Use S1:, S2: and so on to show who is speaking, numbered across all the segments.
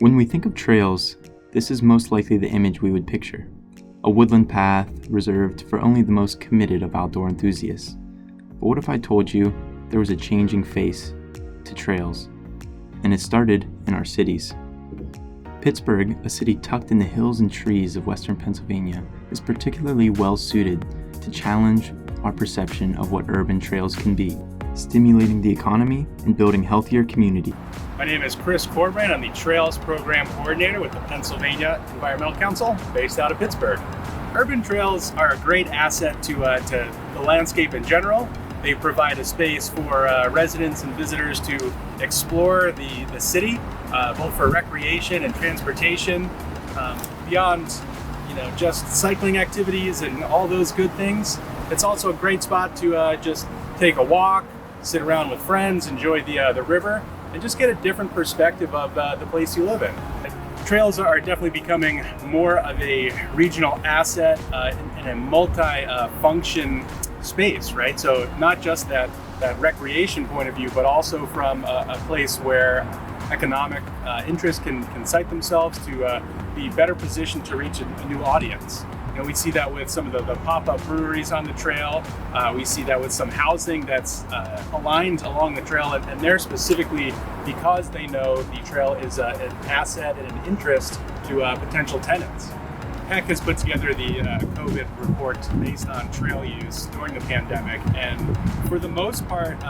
S1: When we think of trails, this is most likely the image we would picture. A woodland path reserved for only the most committed of outdoor enthusiasts. But what if I told you there was a changing face to trails? And it started in our cities. Pittsburgh, a city tucked in the hills and trees of western Pennsylvania, is particularly well suited to challenge our perception of what urban trails can be, stimulating the economy and building healthier community.
S2: My name is Chris Corbrand. I'm the Trails Program Coordinator with the Pennsylvania Environmental Council, based out of Pittsburgh. Urban trails are a great asset to the landscape in general. They provide a space for residents and visitors to explore the city, both for recreation and transportation, beyond just cycling activities and all those good things. It's also a great spot to just take a walk, sit around with friends, enjoy the river, and just get a different perspective of the place you live in. Trails are definitely becoming more of a regional asset in a multi-function space, right? So not just that recreation point of view, but also from a place where economic interests can cite themselves to be better positioned to reach a new audience. We see that with some of the pop-up breweries on the trail. We see that with some housing that's aligned along the trail, and they're specifically because they know the trail is an asset and an interest to potential tenants. Peck has put together the COVID report based on trail use during the pandemic, and for the most part,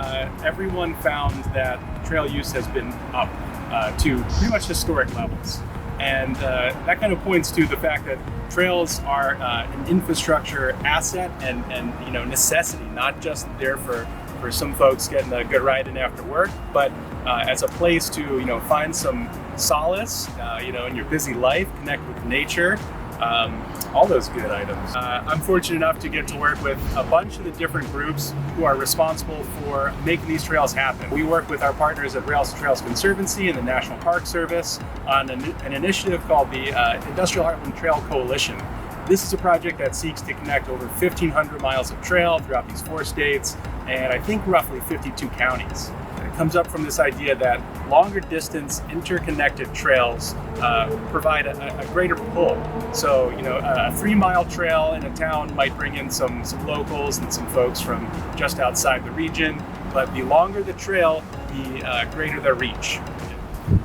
S2: everyone found that trail use has been up to pretty much historic levels. And that kind of points to the fact that trails are an infrastructure asset and necessity, not just there for some folks getting a good ride in after work, but as a place to find some solace in your busy life, connect with nature, all those good items. I'm fortunate enough to get to work with a bunch of the different groups who are responsible for making these trails happen. We work with our partners at Laurel Highlands Conservancy and the National Park Service on an initiative called the Industrial Heartland Trail Coalition. This is a project that seeks to connect over 1,500 miles of trail throughout these 4 states and I think roughly 52 counties. It comes up from this idea that longer distance interconnected trails provide a greater pull. So, a 3-mile trail in a town might bring in some locals and some folks from just outside the region, but the longer the trail, the greater the reach.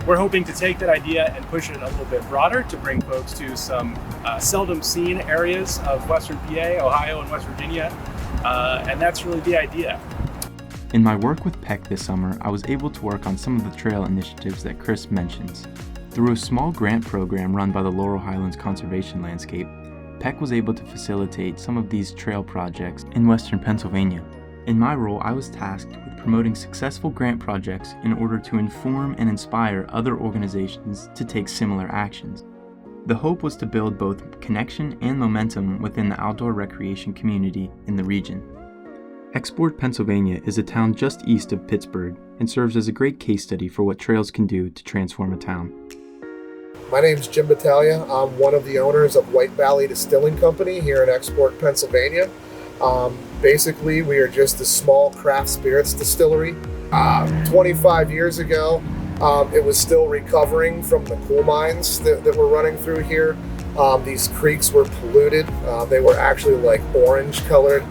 S2: We're hoping to take that idea and push it a little bit broader to bring folks to some seldom seen areas of Western PA, Ohio, and West Virginia, and that's really the idea.
S1: In my work with Peck this summer, I was able to work on some of the trail initiatives that Chris mentions. Through a small grant program run by the Laurel Highlands Conservation Landscape, Peck was able to facilitate some of these trail projects in western Pennsylvania. In my role, I was tasked with promoting successful grant projects in order to inform and inspire other organizations to take similar actions. The hope was to build both connection and momentum within the outdoor recreation community in the region. Export, Pennsylvania is a town just east of Pittsburgh and serves as a great case study for what trails can do to transform a town.
S3: My name's Jim Battaglia. I'm one of the owners of White Valley Distilling Company here in Export, Pennsylvania. Basically, we are just a small craft spirits distillery. 25 years ago, it was still recovering from the coal mines that were running through here. These creeks were polluted. They were actually like orange colored.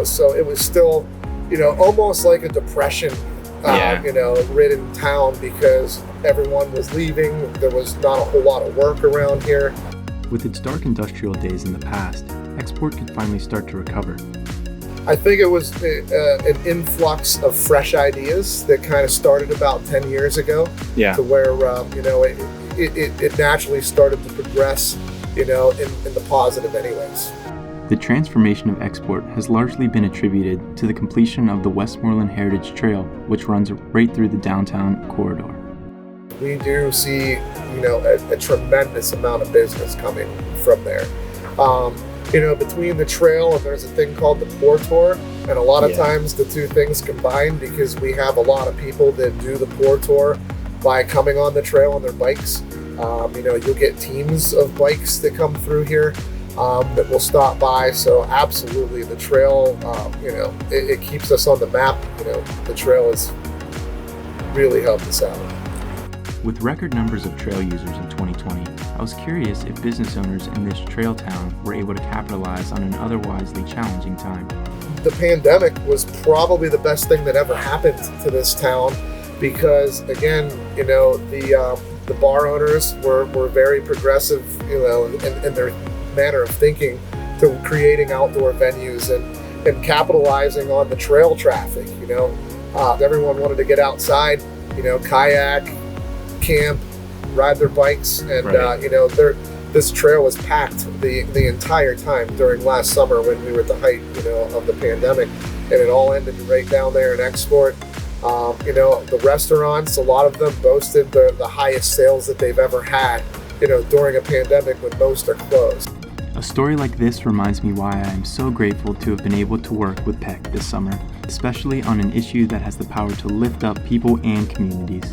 S3: So it was still, almost like a depression, ridden town because everyone was leaving. There was not a whole lot of work around here.
S1: With its dark industrial days in the past, Export could finally start to recover.
S3: I think it was an influx of fresh ideas that kind of started about 10 years ago.
S1: Yeah.
S3: To where, it naturally started to progress, in the positive anyways.
S1: The transformation of Export has largely been attributed to the completion of the Westmoreland Heritage Trail, which runs right through the downtown corridor.
S3: We do see, a tremendous amount of business coming from there. Between the trail and there's a thing called the Pour Tour, and a lot of times the two things combine because we have a lot of people that do the Pour Tour by coming on the trail on their bikes. You'll get teams of bikes that come through here. That will stop by. So absolutely the trail, it keeps us on the map. The trail has really helped us out.
S1: With record numbers of trail users in 2020, I was curious if business owners in this trail town were able to capitalize on an otherwise challenging time.
S3: The pandemic was probably the best thing that ever happened to this town because, again, the bar owners were very progressive, in their manner of thinking to creating outdoor venues and capitalizing on the trail traffic. Everyone wanted to get outside, kayak, camp, ride their bikes, and
S1: Right.
S3: this trail was packed the entire time during last summer when we were at the height, of the pandemic, and it all ended right down there in Export. The restaurants, a lot of them boasted the highest sales that they've ever had, during a pandemic when most are closed.
S1: A story like this reminds me why I am so grateful to have been able to work with Peck this summer, especially on an issue that has the power to lift up people and communities.